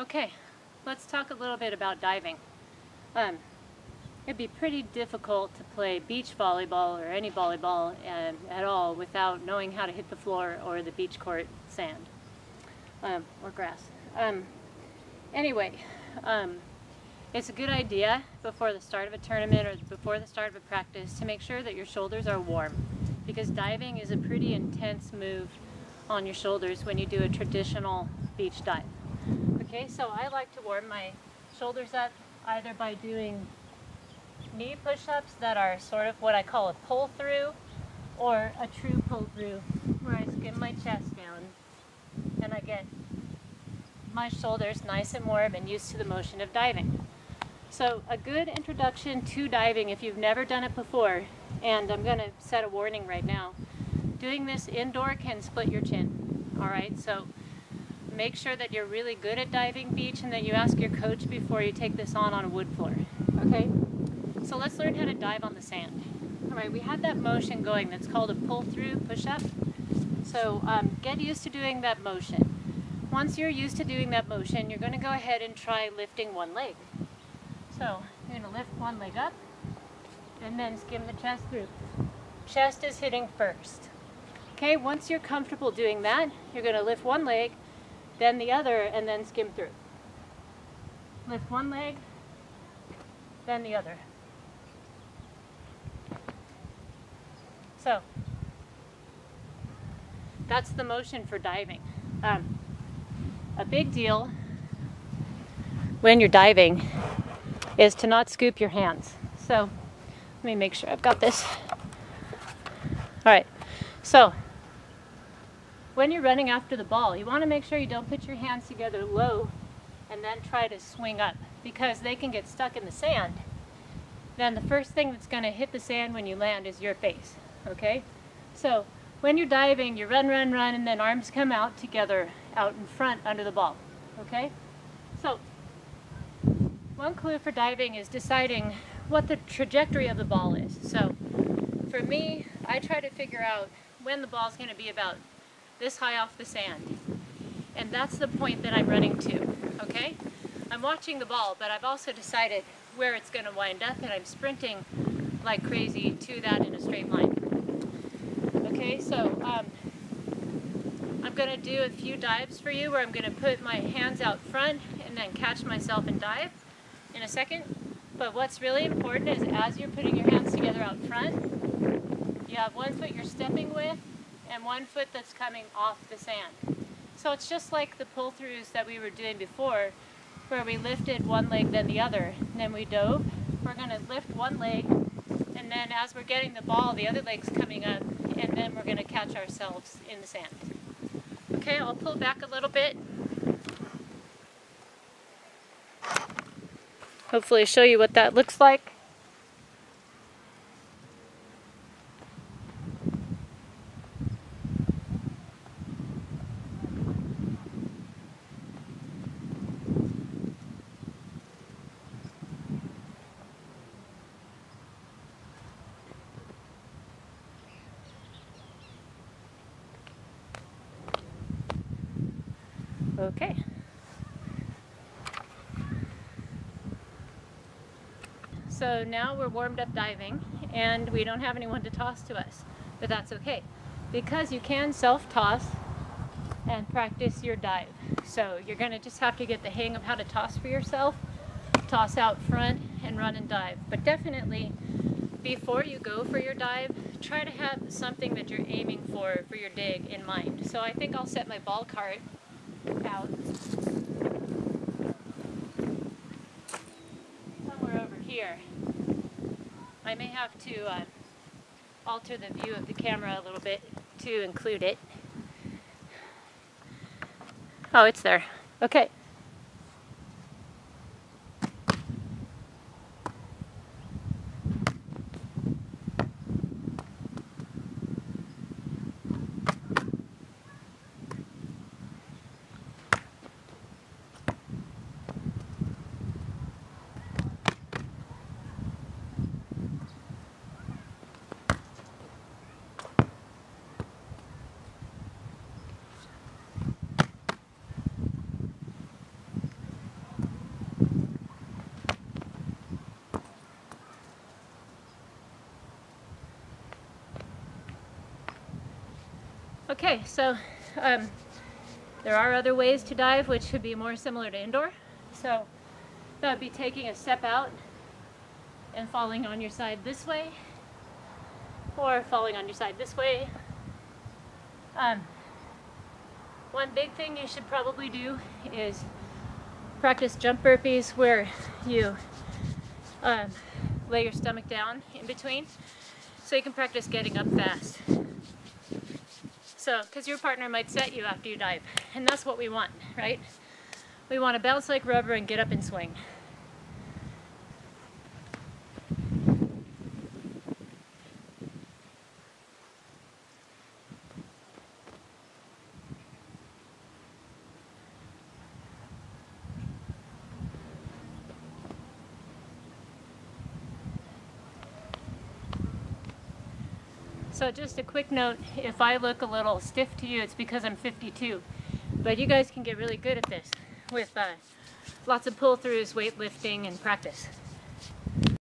Okay, let's talk a little bit about diving. It'd be pretty difficult to play beach volleyball or any volleyball at all without knowing how to hit the floor or the beach court sand or grass. Anyway, it's a good idea before the start of a tournament or before the start of a practice to make sure that your shoulders are warm, because diving is a pretty intense move on your shoulders when you do a traditional beach dive. Okay, so I like to warm my shoulders up either by doing knee push-ups that are sort of what I call a pull-through, or a true pull-through where I skim my chest down and I get my shoulders nice and warm and used to the motion of diving. So a good introduction to diving if you've never done it before, and I'm going to set a warning right now, doing this indoor can split your chin. Alright, so make sure that you're really good at diving beach and that you ask your coach before you take this on a wood floor. Okay? So let's learn how to dive on the sand. Alright, we have that motion going that's called a pull-through push-up. So get used to doing that motion. Once you're used to doing that motion, you're going to go ahead and try lifting one leg. So you're going to lift one leg up and then skim the chest through. Chest is hitting first. Okay, once you're comfortable doing that, you're going to lift one leg, then the other, and then skim through. Lift one leg, then the other. So that's the motion for diving. A big deal when you're diving is to not scoop your hands. So let me make sure I've got this. Alright, so when you're running after the ball, you want to make sure you don't put your hands together low and then try to swing up, because they can get stuck in the sand. Then the first thing that's going to hit the sand when you land is your face. Okay? So when you're diving, you run, run, run, and then arms come out together out in front under the ball. Okay? So one clue for diving is deciding what the trajectory of the ball is. So for me, I try to figure out when the ball's going to be about this high off the sand. And that's the point that I'm running to. Okay? I'm watching the ball, but I've also decided where it's going to wind up, and I'm sprinting like crazy to that in a straight line. Okay, so I'm going to do a few dives for you where I'm going to put my hands out front and then catch myself and dive in a second. But what's really important is as you're putting your hands together out front, you have one foot you're stepping with and one foot that's coming off the sand. So it's just like the pull-throughs that we were doing before, where we lifted one leg then the other, and then we dove. We're going to lift one leg, and then as we're getting the ball, the other leg's coming up, and then we're going to catch ourselves in the sand. Okay, I'll pull back a little bit. Hopefully show you what that looks like. Okay. So now we're warmed up diving and we don't have anyone to toss to us, but that's okay, because you can self-toss and practice your dive. So you're going to just have to get the hang of how to toss for yourself, toss out front and run and dive. But definitely before you go for your dive, try to have something that you're aiming for your dig in mind. So I think I'll set my ball cart out somewhere over here. I may have to alter the view of the camera a little bit to include it. Oh, it's there. Okay. Okay, so there are other ways to dive which should be more similar to indoor. So that would be taking a step out and falling on your side this way, or falling on your side this way. One big thing you should probably do is practice jump burpees where you lay your stomach down in between, so you can practice getting up fast. So, because your partner might set you after you dive, and that's what we want, right? We want to bounce like rubber and get up and swing. So just a quick note, if I look a little stiff to you, it's because I'm 52. But you guys can get really good at this with lots of pull-throughs, weightlifting, and practice.